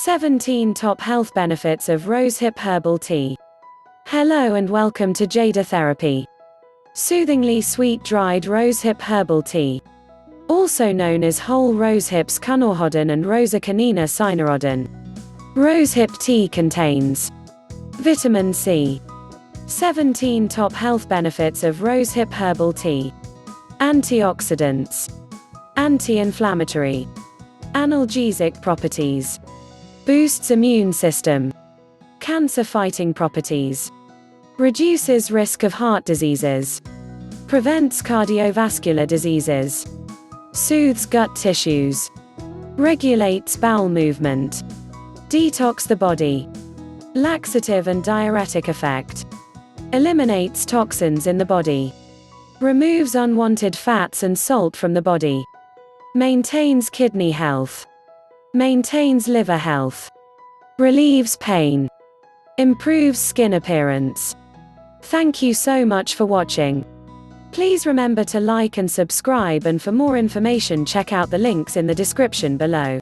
17 Top Health Benefits of Rosehip Herbal Tea. Hello and welcome to Jada Therapy. Soothingly sweet dried rosehip herbal tea. Also known as whole rosehips Kunorhodin and Rosa canina cynorhodin. Rosehip tea contains Vitamin C. 17 Top Health Benefits of Rosehip Herbal Tea. Antioxidants. Anti-inflammatory. Analgesic properties. Boosts immune system. Cancer-fighting properties. Reduces risk of heart diseases. Prevents cardiovascular diseases. Soothes gut tissues. Regulates bowel movement. Detox the body. Laxative and diuretic effect. Eliminates toxins in the body. Removes unwanted fats and salt from the body. Maintains kidney health. Maintains liver health. Relieves pain. Improves skin appearance. Thank you so much for watching. Please remember to like and subscribe, and for more information check out the links in the description below.